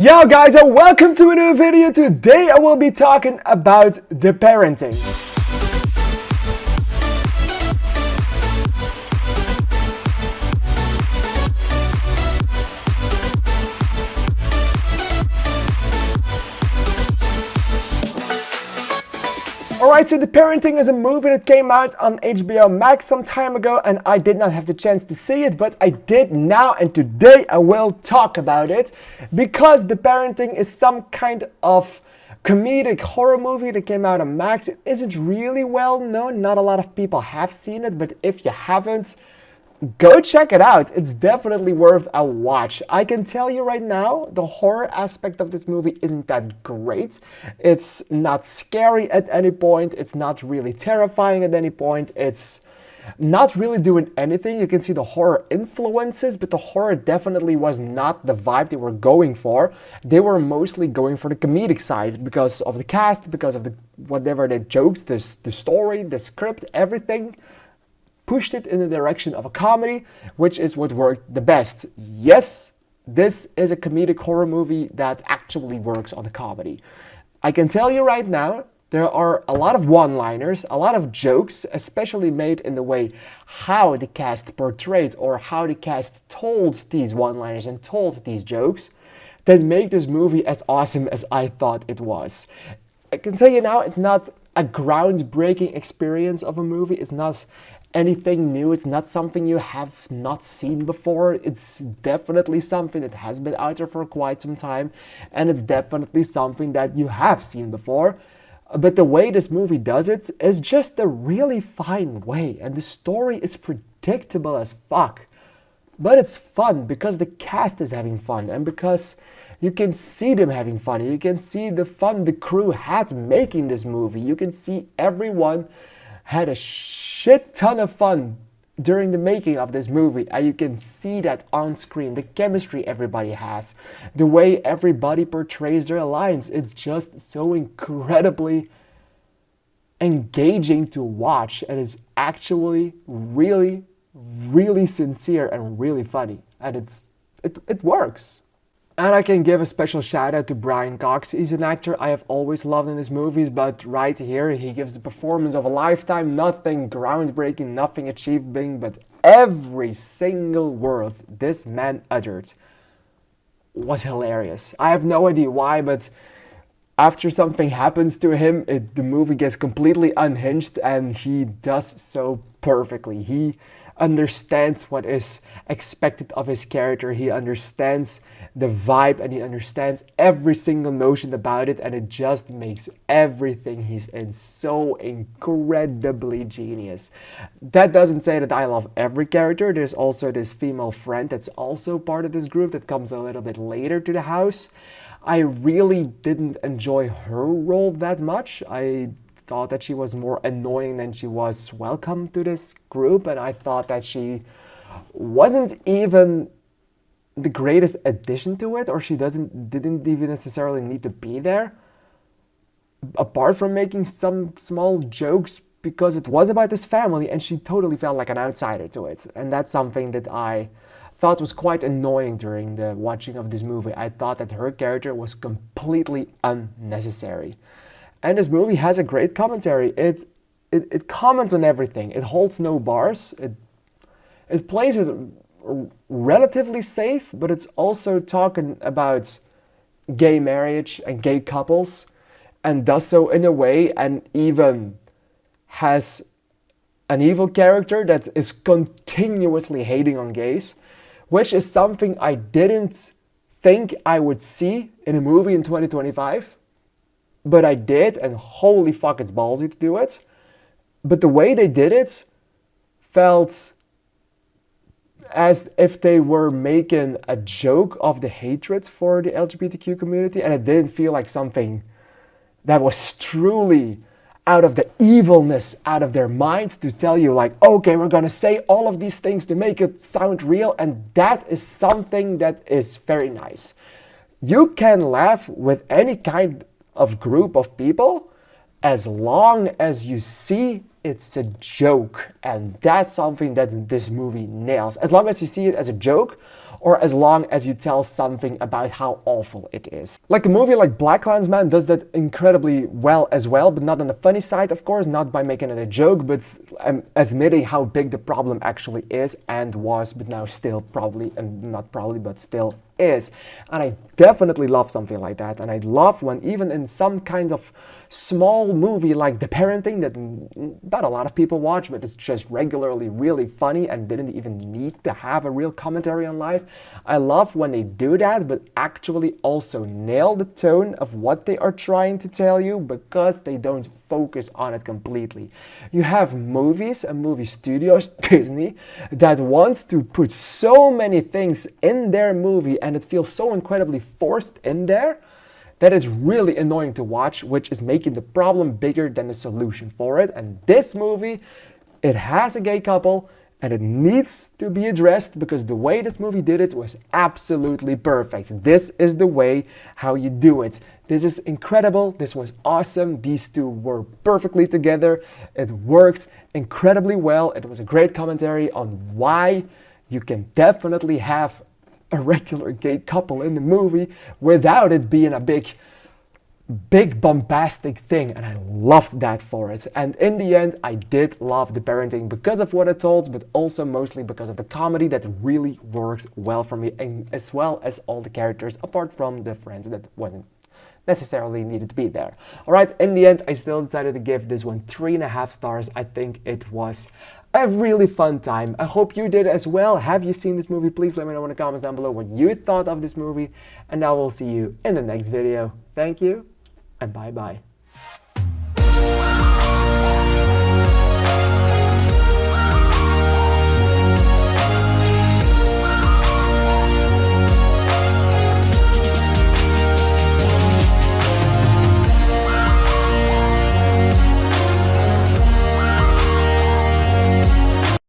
Yo guys, and welcome to a new video. Today I will be talking about the parenting. Alright, so The Parenting is a movie that came out on HBO Max some time ago, and I did not have the chance to see it, but I did now, and today I will talk about it because The Parenting is some kind of comedic horror movie that came out on Max. It isn't really well known, not a lot of people have seen it, but if you haven't, go check it out. It's definitely worth a watch. I can tell you right now, the horror aspect of this movie isn't that great. It's not scary at any point. It's not really terrifying at any point. It's not really doing anything. You can see the horror influences, but the horror definitely was not the vibe they were going for. They were mostly going for the comedic side because of the cast, because of the whatever the jokes, the story, the script, everything pushed it in the direction of a comedy, which is what worked the best. Yes, this is a comedic horror movie that actually works on the comedy. I can tell you right now, there are a lot of one-liners, a lot of jokes, especially made in the way how the cast portrayed or how the cast told these one-liners and told these jokes that make this movie as awesome as I thought it was. I can tell you now, it's not a groundbreaking experience of a movie. It's not anything new. It's not something you have not seen before. It's definitely something that has been out there for quite some time, and it's definitely something that you have seen before. But the way this movie does it is just a really fine way, and the story is predictable as fuck. But it's fun because the cast is having fun, and because you can see them having fun. You can see the fun the crew had making this movie. You can see everyone had a shit ton of fun during the making of this movie, and you can see that on screen. The chemistry everybody has, the way everybody portrays their lines, it's just so incredibly engaging to watch, and it's actually really, really sincere and really funny, and it works. And I can give a special shout out to Brian Cox. He's an actor I have always loved in his movies, but right here he gives the performance of a lifetime. Nothing groundbreaking, nothing achieving, but every single word this man uttered was hilarious. I have no idea why, but after something happens to him, the movie gets completely unhinged, and he does so perfectly. He understands what is expected of his character. He understands the vibe, and he understands every single notion about it, and it just makes everything he's in so incredibly genius. That doesn't say that I love every character. There's also this female friend that's also part of this group that comes a little bit later to the house. I really didn't enjoy her role that much. I thought that she was more annoying than she was welcome to this group, and I thought that she wasn't even the greatest addition to it, or she didn't even necessarily need to be there, apart from making some small jokes because it was about this family, and she totally felt like an outsider to it. And that's something that I thought was quite annoying during the watching of this movie. I thought that her character was completely unnecessary. And this movie has a great commentary. It comments on everything. It holds no bars. It plays it relatively safe, but it's also talking about gay marriage and gay couples, and does so in a way, and even has an evil character that is continuously hating on gays, which is something I didn't think I would see in a movie in 2025. But I did, and holy fuck, it's ballsy to do it. But the way they did it felt as if they were making a joke of the hatred for the LGBTQ community, and it didn't feel like something that was truly out of the evilness out of their minds to tell you like, okay, we're gonna say all of these things to make it sound real, and that is something that is very nice. You can laugh with any kind of group of people as long as you see it's a joke, and that's something that this movie nails. As long as you see it as a joke, or as long as you tell something about how awful it is. Like a movie like BlacKkKlansman does that incredibly well as well, but not on the funny side, of course, not by making it a joke, but admitting how big the problem actually is and was, but now still probably, and not probably, but still is. And I definitely love something like that. And I love when even in some kind of small movie like The Parenting that not a lot of people watch, but it's just regularly really funny and didn't even need to have a real commentary on life. I love when they do that, but actually also nail the tone of what they are trying to tell you because they don't focus on it completely. You have movies and movie studios, Disney, that want to put so many things in their movie and it feels so incredibly forced in there that is really annoying to watch, which is making the problem bigger than the solution for it. And this movie, it has a gay couple and it needs to be addressed because the way this movie did it was absolutely perfect. This is the way how you do it. This is incredible. This was awesome. These two were perfectly together. It worked incredibly well. It was a great commentary on why you can definitely have a regular gay couple in the movie without it being a big bombastic thing, and I loved that for it. And in the end, I did love The Parenting because of what it told, but also mostly because of the comedy that really worked well for me, and as well as all the characters apart from the friends that wasn't necessarily needed to be there. Alright, in the end, I still decided to give this one 3.5 stars. I think it was a really fun time. I hope you did as well. Have you seen this movie? Please let me know in the comments down below what you thought of this movie. And I will see you in the next video. Thank you, and bye bye.